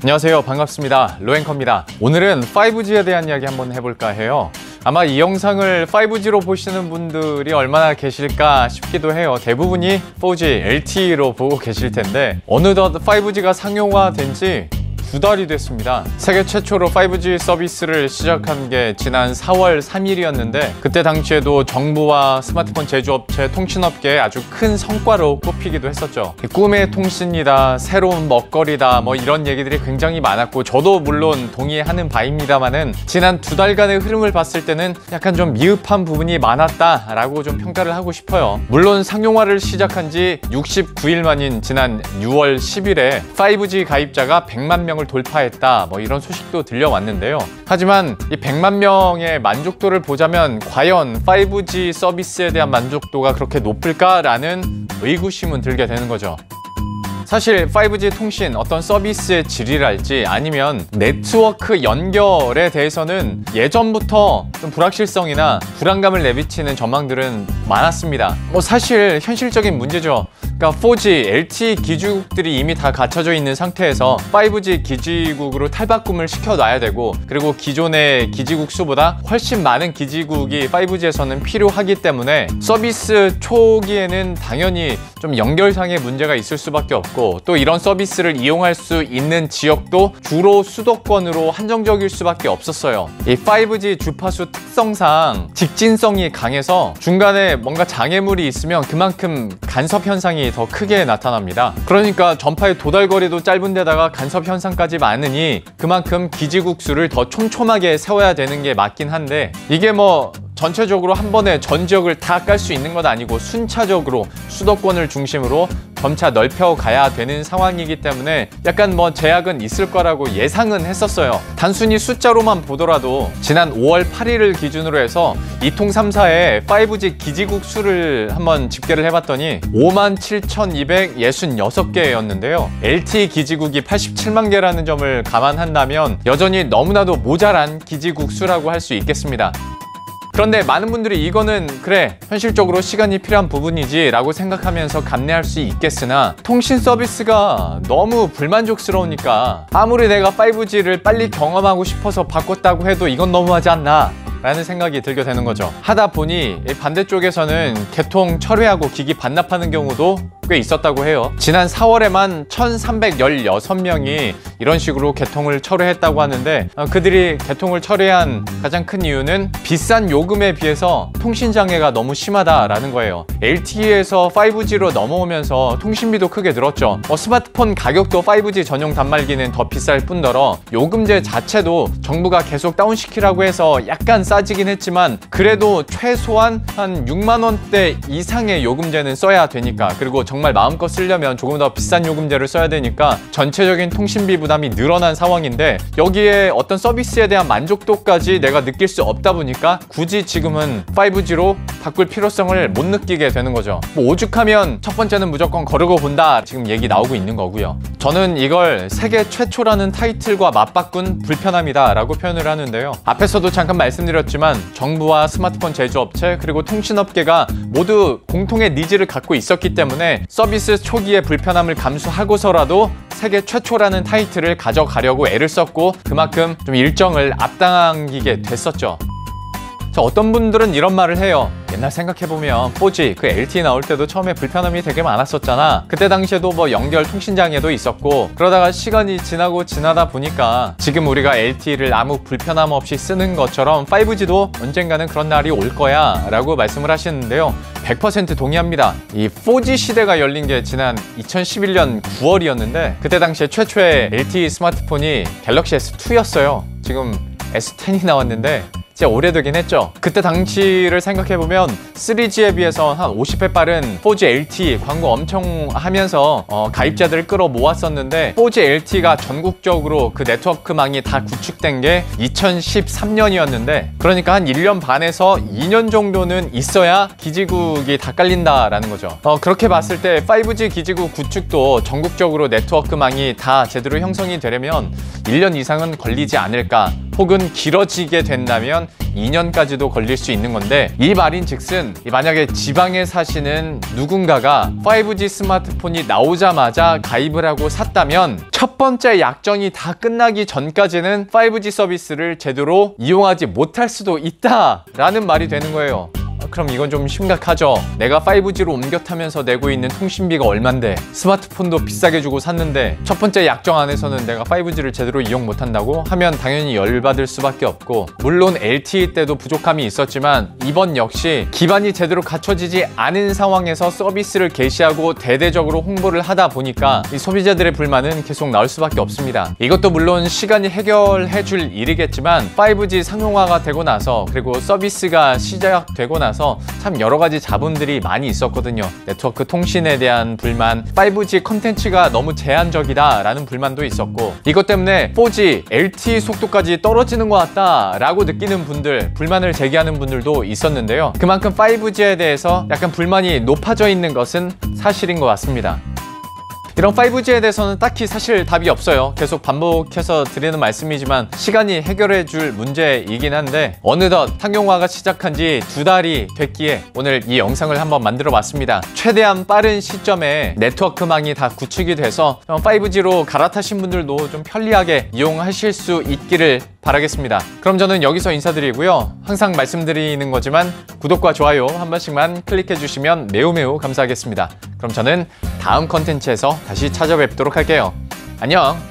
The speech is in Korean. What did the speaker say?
안녕하세요, 반갑습니다. 로앵커입니다. 오늘은 5G에 대한 이야기 한번 해볼까 해요. 아마 이 영상을 5G로 보시는 분들이 얼마나 계실까 싶기도 해요. 대부분이 4G, LTE로 보고 계실 텐데 어느덧 5G가 상용화된 지 2달이 됐습니다. 세계 최초로 5G 서비스를 시작한 게 지난 4월 3일이었는데 그때 당시에도 정부와 스마트폰 제조업체, 통신업계에 아주 큰 성과로 꼽히기도 했었죠. 꿈의 통신이다, 새로운 먹거리다, 뭐 이런 얘기들이 굉장히 많았고 저도 물론 동의하는 바입니다만은 지난 2달간의 흐름을 봤을 때는 약간 좀 미흡한 부분이 많았다라고 좀 평가를 하고 싶어요. 물론 상용화를 시작한 지 69일 만인 지난 6월 10일에 5G 가입자가 100만 명 돌파했다, 뭐 이런 소식도 들려왔는데요. 하지만 이 100만 명의 만족도를 보자면 과연 5G 서비스에 대한 만족도가 그렇게 높을까라는 의구심은 들게 되는 거죠. 사실 5G 통신 어떤 서비스의 질이랄지 아니면 네트워크 연결에 대해서는 예전부터 좀 불확실성이나 불안감을 내비치는 전망들은 많았습니다. 사실 현실적인 문제죠. 그러니까 4G, LTE 기지국들이 이미 다 갖춰져 있는 상태에서 5G 기지국으로 탈바꿈을 시켜놔야 되고, 그리고 기존의 기지국 수보다 훨씬 많은 기지국이 5G에서는 필요하기 때문에 서비스 초기에는 당연히 좀 연결상의 문제가 있을 수밖에 없고, 또 이런 서비스를 이용할 수 있는 지역도 주로 수도권으로 한정적일 수밖에 없었어요. 이 5G 주파수 특성상 직진성이 강해서 중간에 뭔가 장애물이 있으면 그만큼 간섭 현상이 더 크게 나타납니다. 그러니까 전파의 도달거리도 짧은 데다가 간섭 현상까지 많으니 그만큼 기지국 수를 더 촘촘하게 세워야 되는 게 맞긴 한데, 이게 전체적으로 한 번에 전 지역을 다 깔 수 있는 건 아니고 순차적으로 수도권을 중심으로 점차 넓혀가야 되는 상황이기 때문에 약간 제약은 있을 거라고 예상은 했었어요. 단순히 숫자로만 보더라도 지난 5월 8일을 기준으로 해서 이통3사의 5G 기지국 수를 한번 집계를 해봤더니 57,266개였는데요. LTE 기지국이 87만 개라는 점을 감안한다면 여전히 너무나도 모자란 기지국 수라고 할 수 있겠습니다. 그런데 많은 분들이 이거는 그래, 현실적으로 시간이 필요한 부분이지 라고 생각하면서 감내할 수 있겠으나, 통신 서비스가 너무 불만족스러우니까 아무리 내가 5G를 빨리 경험하고 싶어서 바꿨다고 해도 이건 너무하지 않나 라는 생각이 들게 되는 거죠. 하다 보니 반대쪽에서는 개통 철회하고 기기 반납하는 경우도 꽤 있었다고 해요. 지난 4월에만 1,316명이 이런 식으로 개통을 철회했다고 하는데, 그들이 개통을 철회한 가장 큰 이유는 비싼 요금에 비해서 통신 장애가 너무 심하다라는 거예요. LTE에서 5G로 넘어오면서 통신비도 크게 늘었죠. 스마트폰 가격도 5G 전용 단말기는 더 비쌀 뿐더러 요금제 자체도 정부가 계속 다운시키라고 해서 약간 싸지긴 했지만 그래도 최소한 한 6만 원대 이상의 요금제는 써야 되니까, 그리고 정말 마음껏 쓰려면 조금 더 비싼 요금제를 써야 되니까 전체적인 통신비 부담이 늘어난 상황인데, 여기에 어떤 서비스에 대한 만족도까지 내가 느낄 수 없다 보니까 굳이 지금은 5G로 바꿀 필요성을 못 느끼게 되는 거죠. 오죽하면 첫 번째는 무조건 거르고 본다, 지금 얘기 나오고 있는 거고요. 저는 이걸 세계 최초라는 타이틀과 맞바꾼 불편함이다 라고 표현을 하는데요. 앞에서도 잠깐 말씀드렸지만 정부와 스마트폰 제조업체 그리고 통신업계가 모두 공통의 니즈를 갖고 있었기 때문에 서비스 초기의 불편함을 감수하고서라도 세계 최초라는 타이틀을 가져가려고 애를 썼고, 그만큼 좀 일정을 앞당기게 됐었죠. 어떤 분들은 이런 말을 해요. 옛날 생각해보면 4G, 그 LTE 나올 때도 처음에 불편함이 되게 많았었잖아. 그때 당시에도 연결 통신 장애도 있었고, 그러다가 시간이 지나다 보니까 지금 우리가 LTE를 아무 불편함 없이 쓰는 것처럼 5G도 언젠가는 그런 날이 올 거야 라고 말씀을 하시는데요. 100% 동의합니다. 이 4G 시대가 열린 게 지난 2011년 9월이었는데 그때 당시에 최초의 LTE 스마트폰이 갤럭시 S2였어요. 지금 S10이 나왔는데 진짜 오래되긴 했죠. 그때 당시를 생각해보면 3G에 비해서 한 50배 빠른 4G LTE 광고 엄청 하면서 가입자들을 끌어 모았었는데, 4G LTE가 전국적으로 그 네트워크망이 다 구축된 게 2013년이었는데 그러니까 한 1년 반에서 2년 정도는 있어야 기지국이 다 깔린다라는 거죠. 그렇게 봤을 때 5G 기지국 구축도 전국적으로 네트워크망이 다 제대로 형성이 되려면 1년 이상은 걸리지 않을까, 혹은 길어지게 된다면 2년까지도 걸릴 수 있는 건데, 이 말인즉슨 만약에 지방에 사시는 누군가가 5G 스마트폰이 나오자마자 가입을 하고 샀다면 첫 번째 약정이 다 끝나기 전까지는 5G 서비스를 제대로 이용하지 못할 수도 있다라는 말이 되는 거예요. 그럼 이건 좀 심각하죠. 내가 5G로 옮겨 타면서 내고 있는 통신비가 얼만데, 스마트폰도 비싸게 주고 샀는데 첫 번째 약정 안에서는 내가 5G를 제대로 이용 못한다고 하면 당연히 열받을 수밖에 없고, 물론 LTE 때도 부족함이 있었지만 이번 역시 기반이 제대로 갖춰지지 않은 상황에서 서비스를 개시하고 대대적으로 홍보를 하다 보니까 이 소비자들의 불만은 계속 나올 수밖에 없습니다. 이것도 물론 시간이 해결해 줄 일이겠지만 5G 상용화가 되고 나서, 그리고 서비스가 시작되고 나서 참 여러 가지 자본들이 많이 있었거든요. 네트워크 통신에 대한 불만, 5G 컨텐츠가 너무 제한적이다 라는 불만도 있었고, 이것 때문에 4G, LTE 속도까지 떨어지는 것 같다 라고 느끼는 분들, 불만을 제기하는 분들도 있었는데요. 그만큼 5G에 대해서 약간 불만이 높아져 있는 것은 사실인 것 같습니다. 이런 5G에 대해서는 딱히 사실 답이 없어요. 계속 반복해서 드리는 말씀이지만 시간이 해결해 줄 문제이긴 한데, 어느덧 상용화가 시작한 지 2달이 됐기에 오늘 이 영상을 한번 만들어 봤습니다. 최대한 빠른 시점에 네트워크망이 다 구축이 돼서 5G로 갈아타신 분들도 좀 편리하게 이용하실 수 있기를 바라겠습니다. 그럼 저는 여기서 인사드리고요. 항상 말씀드리는 거지만 구독과 좋아요 한 번씩만 클릭해 주시면 매우 감사하겠습니다. 그럼 저는 다음 컨텐츠에서 다시 찾아뵙도록 할게요. 안녕!